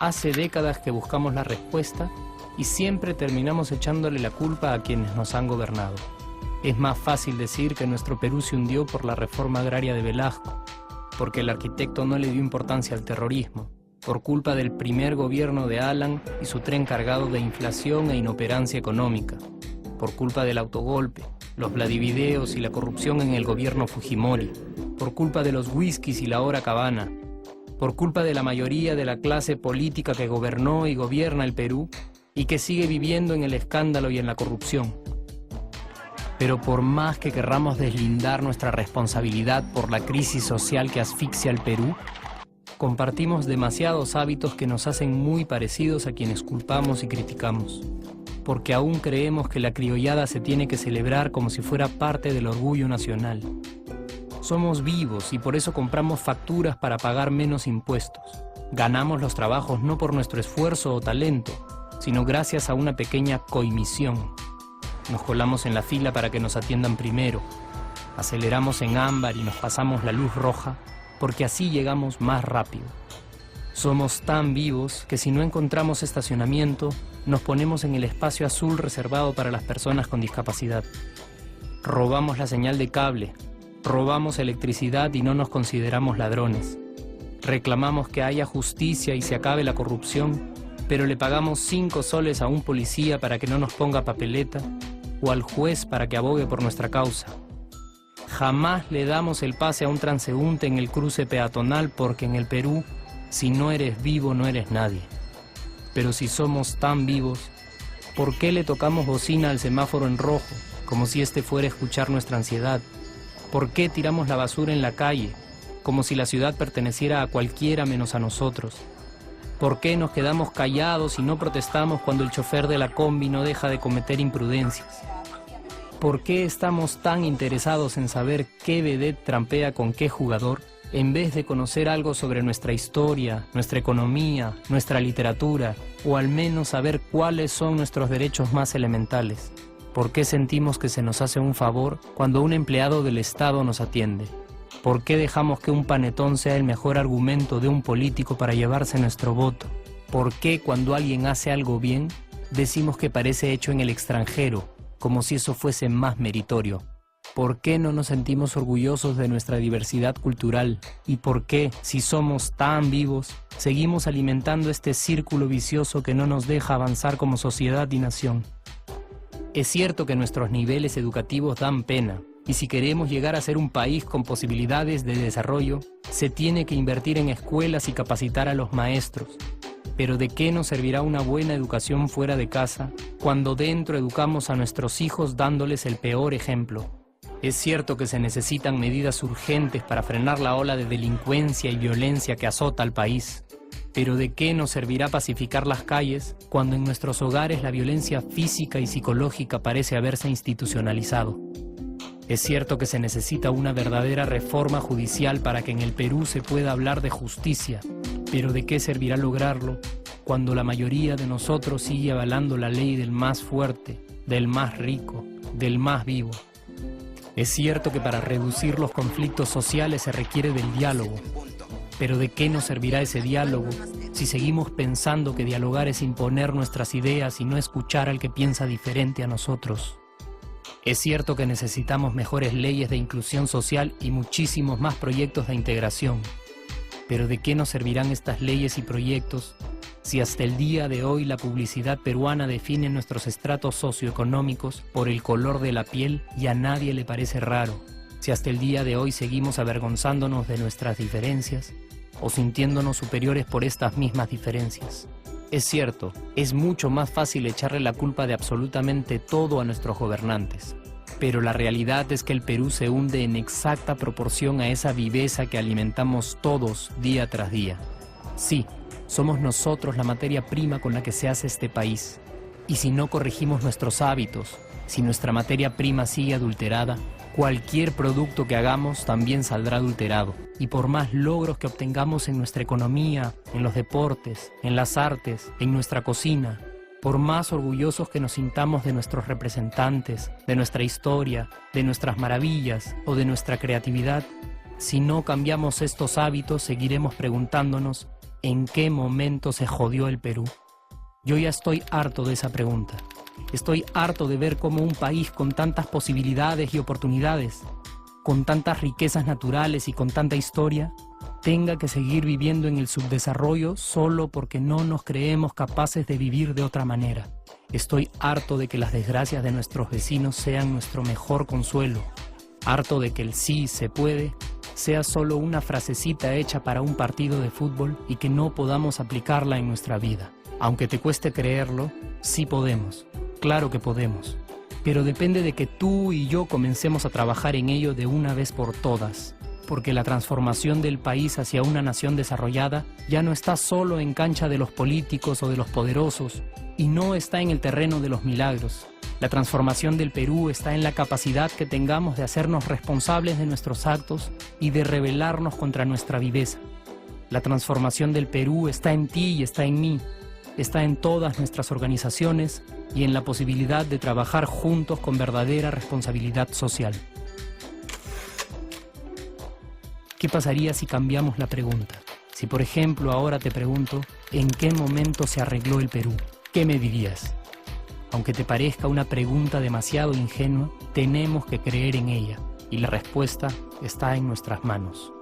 Hace décadas que buscamos la respuesta y siempre terminamos echándole la culpa a quienes nos han gobernado. Es más fácil decir que nuestro Perú se hundió por la reforma agraria de Velasco, porque el arquitecto no le dio importancia al terrorismo, por culpa del primer gobierno de Alan y su tren cargado de inflación e inoperancia económica, por culpa del autogolpe, los Vladivideos y la corrupción en el gobierno Fujimori, por culpa de los whiskies y la hora cabana, por culpa de la mayoría de la clase política que gobernó y gobierna el Perú y que sigue viviendo en el escándalo y en la corrupción. Pero por más que querramos deslindar nuestra responsabilidad por la crisis social que asfixia al Perú, compartimos demasiados hábitos que nos hacen muy parecidos a quienes culpamos y criticamos, porque aún creemos que la criollada se tiene que celebrar como si fuera parte del orgullo nacional. Somos vivos y por eso compramos facturas para pagar menos impuestos. Ganamos los trabajos no por nuestro esfuerzo o talento, sino gracias a una pequeña coimisión. Nos colamos en la fila para que nos atiendan primero. Aceleramos en ámbar y nos pasamos la luz roja, porque así llegamos más rápido. Somos tan vivos que si no encontramos estacionamiento, nos ponemos en el espacio azul reservado para las personas con discapacidad. Robamos la señal de cable, robamos electricidad y no nos consideramos ladrones. Reclamamos que haya justicia y se acabe la corrupción, pero le pagamos 5 soles a un policía para que no nos ponga papeleta o al juez para que abogue por nuestra causa. Jamás le damos el pase a un transeúnte en el cruce peatonal porque en el Perú, si no eres vivo, no eres nadie. Pero si somos tan vivos, ¿por qué le tocamos bocina al semáforo en rojo, como si este fuera a escuchar nuestra ansiedad? ¿Por qué tiramos la basura en la calle, como si la ciudad perteneciera a cualquiera menos a nosotros? ¿Por qué nos quedamos callados y no protestamos cuando el chofer de la combi no deja de cometer imprudencias? ¿Por qué estamos tan interesados en saber qué vedette trampea con qué jugador, en vez de conocer algo sobre nuestra historia, nuestra economía, nuestra literatura, o al menos saber cuáles son nuestros derechos más elementales? ¿Por qué sentimos que se nos hace un favor cuando un empleado del Estado nos atiende? ¿Por qué dejamos que un panetón sea el mejor argumento de un político para llevarse nuestro voto? ¿Por qué cuando alguien hace algo bien, decimos que parece hecho en el extranjero, como si eso fuese más meritorio? ¿Por qué no nos sentimos orgullosos de nuestra diversidad cultural? ¿Y por qué, si somos tan vivos, seguimos alimentando este círculo vicioso que no nos deja avanzar como sociedad y nación? Es cierto que nuestros niveles educativos dan pena, y si queremos llegar a ser un país con posibilidades de desarrollo, se tiene que invertir en escuelas y capacitar a los maestros. Pero ¿de qué nos servirá una buena educación fuera de casa, cuando dentro educamos a nuestros hijos dándoles el peor ejemplo? Es cierto que se necesitan medidas urgentes para frenar la ola de delincuencia y violencia que azota al país. Pero ¿de qué nos servirá pacificar las calles cuando en nuestros hogares la violencia física y psicológica parece haberse institucionalizado? Es cierto que se necesita una verdadera reforma judicial para que en el Perú se pueda hablar de justicia, pero ¿de qué servirá lograrlo cuando la mayoría de nosotros sigue avalando la ley del más fuerte, del más rico, del más vivo? Es cierto que para reducir los conflictos sociales se requiere del diálogo, pero ¿de qué nos servirá ese diálogo si seguimos pensando que dialogar es imponer nuestras ideas y no escuchar al que piensa diferente a nosotros? Es cierto que necesitamos mejores leyes de inclusión social y muchísimos más proyectos de integración, pero ¿de qué nos servirán estas leyes y proyectos si hasta el día de hoy la publicidad peruana define nuestros estratos socioeconómicos por el color de la piel y a nadie le parece raro? Si hasta el día de hoy seguimos avergonzándonos de nuestras diferencias o sintiéndonos superiores por estas mismas diferencias. Es cierto, es mucho más fácil echarle la culpa de absolutamente todo a nuestros gobernantes, pero la realidad es que el Perú se hunde en exacta proporción a esa viveza que alimentamos todos día tras día. Sí, somos nosotros la materia prima con la que se hace este país, y si no corregimos nuestros hábitos, si nuestra materia prima sigue adulterada, cualquier producto que hagamos también saldrá adulterado. Y por más logros que obtengamos en nuestra economía, en los deportes, en las artes, en nuestra cocina, por más orgullosos que nos sintamos de nuestros representantes, de nuestra historia, de nuestras maravillas o de nuestra creatividad, si no cambiamos estos hábitos, seguiremos preguntándonos ¿En qué momento se jodió el Perú? Yo ya estoy harto de esa pregunta. Estoy harto de ver cómo un país con tantas posibilidades y oportunidades, con tantas riquezas naturales y con tanta historia, tenga que seguir viviendo en el subdesarrollo solo porque no nos creemos capaces de vivir de otra manera. Estoy harto de que las desgracias de nuestros vecinos sean nuestro mejor consuelo. Harto de que el sí se puede sea solo una frasecita hecha para un partido de fútbol y que no podamos aplicarla en nuestra vida. Aunque te cueste creerlo, sí podemos. Claro que podemos. Pero depende de que tú y yo comencemos a trabajar en ello de una vez por todas. Porque la transformación del país hacia una nación desarrollada ya no está solo en cancha de los políticos o de los poderosos, y no está en el terreno de los milagros. La transformación del Perú está en la capacidad que tengamos de hacernos responsables de nuestros actos y de rebelarnos contra nuestra viveza. La transformación del Perú está en ti y está en mí, está en todas nuestras organizaciones y en la posibilidad de trabajar juntos con verdadera responsabilidad social. ¿Qué pasaría si cambiamos la pregunta? Si, por ejemplo, ahora te pregunto, ¿en qué momento se arregló el Perú? ¿Qué me dirías? Aunque te parezca una pregunta demasiado ingenua, tenemos que creer en ella, y la respuesta está en nuestras manos.